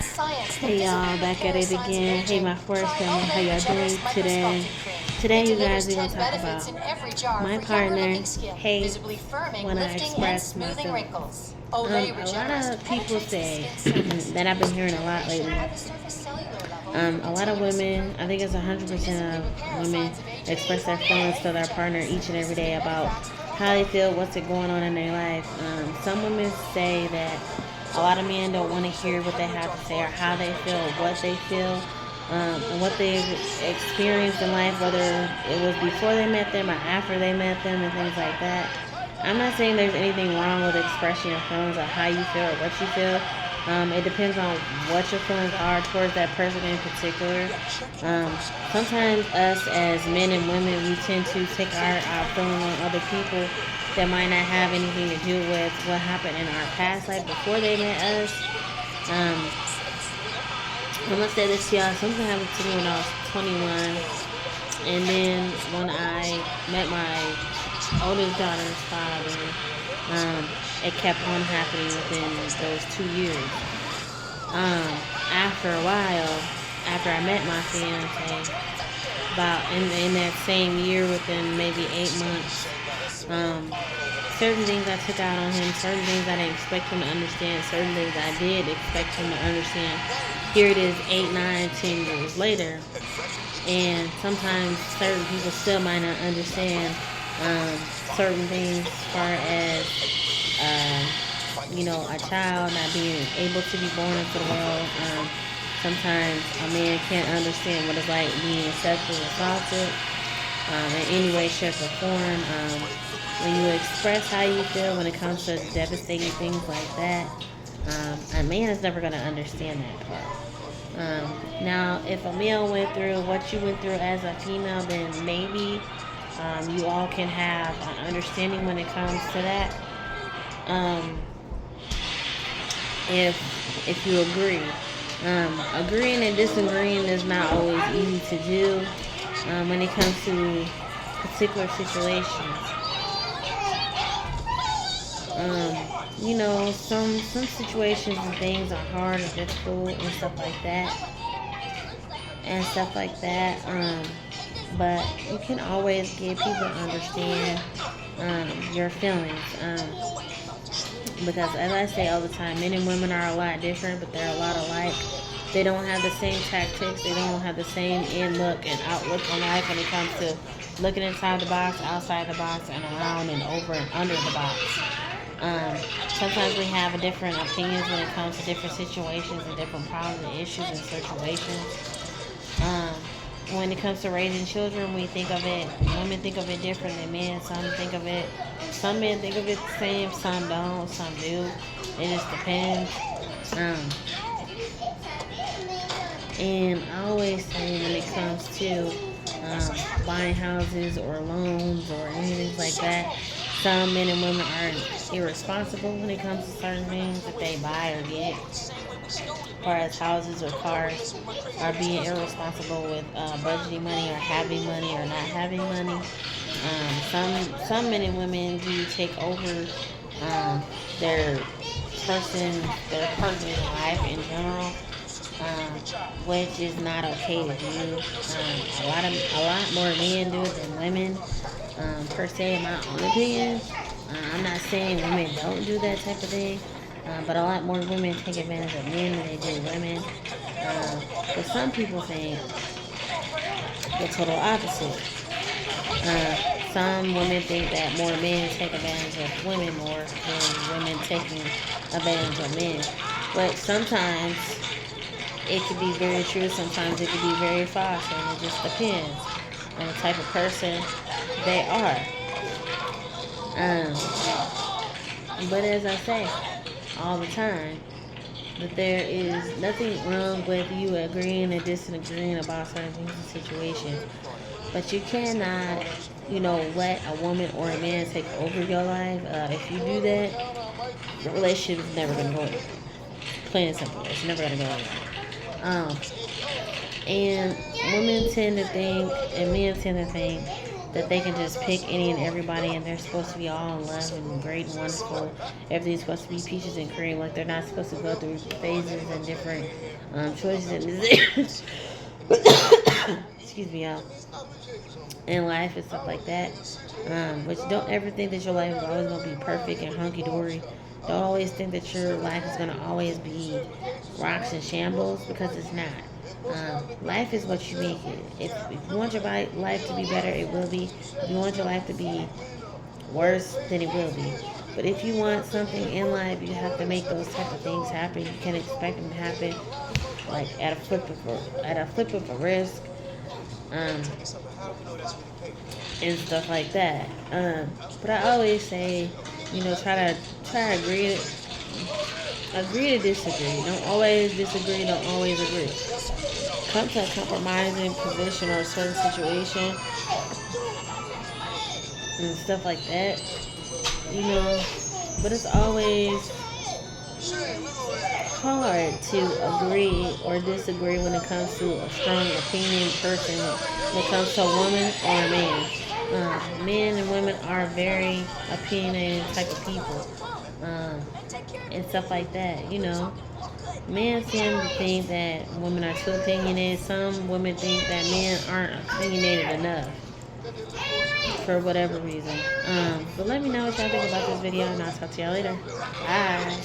Hey y'all, back at it again. Hey my forest family, how y'all doing today? Today you guys we're gonna talk about my partner hate when I express my feelings. A lot of people say that I've been hearing a lot lately. A lot of women, I think it's 100% of women express their feelings to their partner each and every day about how they feel, what's it going on in their life. Some women say that a lot of men don't want to hear what they have to say or how they feel, or what they feel, and what they've experienced in life, whether it was before they met them or after they met them, and things like that. I'm not saying there's anything wrong with expressing your feelings or how you feel or what you feel. It depends on what your feelings are towards that person in particular. Sometimes us as men and women, we tend to take our feeling on other people that might not have anything to do with what happened in our past life before they met us. Um, I'm gonna say this to y'all. Something happened to me when I was 21, and then when I met my oldest daughter's father, it kept on happening within those 2 years. After a while, after I met my fiance, about in that same year, within maybe 8 months, um, certain things I took out on him, certain things I didn't expect him to understand, certain things I did expect him to understand. Here it is 8, 9, 10 years later, and sometimes certain people still might not understand certain things as far as a child not being able to be born into the world. Sometimes a man can't understand what it's like being sexually assaulted in any way, shape, or form. When you express how you feel when it comes to devastating things like that, a man is never going to understand that part. Now, if a male went through what you went through as a female, then maybe you all can have an understanding when it comes to that. Um, if you agree, agreeing and disagreeing is not always easy to do when it comes to particular situations. Some situations and things are hard and difficult and stuff like that. But you can always get people to understand your feelings. Because as I say all the time, men and women are a lot different, but they're a lot alike. They don't have the same tactics. They don't have the same in look and outlook on life when it comes to looking inside the box, outside the box, and around and over and under the box. Sometimes we have a different opinions when it comes to different situations and different problems and issues and situations. Um, when it comes to raising children, women think of it different than men. Some men think of it the same, some don't, some do. It just depends. Um, and I always say when it comes to buying houses or loans or anything like that, some men and women are irresponsible when it comes to certain things that they buy or get, as far as houses or cars, are being irresponsible with budgeting money or having money or not having money. Some men and women do take over um, their their person's life in general, which is not okay to do. A lot more men do it than women. Per se, in my own opinion, I'm not saying women don't do that type of thing, but a lot more women take advantage of men than they do women. But some people think the total opposite. Some women think that more men take advantage of women more than women taking advantage of men. But sometimes it could be very true, sometimes it could be very false, and it just depends on the type of person they are. Um, but as I say all the time, that there is nothing wrong with you agreeing and disagreeing about certain things and situations. But you cannot, let a woman or a man take over your life. If you do that, the relationship is never going to go anywhere. Plain and simple. It's never going to go anywhere. And women tend to think, and men tend to think, that they can just pick any and everybody and they're supposed to be all in love and great and wonderful. Everything's supposed to be peaches and cream. Like they're not supposed to go through phases and different choices and decisions. Excuse me, y'all. In life and stuff like that. Which don't ever think that your life is always going to be perfect and hunky-dory. Don't always think that your life is going to always be rocks and shambles, because it's not. Life is what you make it. If you want your life to be better, it will be. If you want your life to be worse, then it will be. But if you want something in life, you have to make those type of things happen. You can't expect them to happen like at a flip of a wrist, and stuff like that. But I always say, try to agree to disagree. Don't always disagree. Don't always agree. Come to a compromising position or a certain situation and stuff like that. But it's always hard to agree or disagree when it comes to a strong opinion person, when it comes to a woman or a man. Men and women are very opinionated type of people, and stuff like that. Men tend to think that women are too opinionated. Some women think that men aren't opinionated enough for whatever reason. But let me know what y'all think about this video, and I'll talk to y'all later. Bye.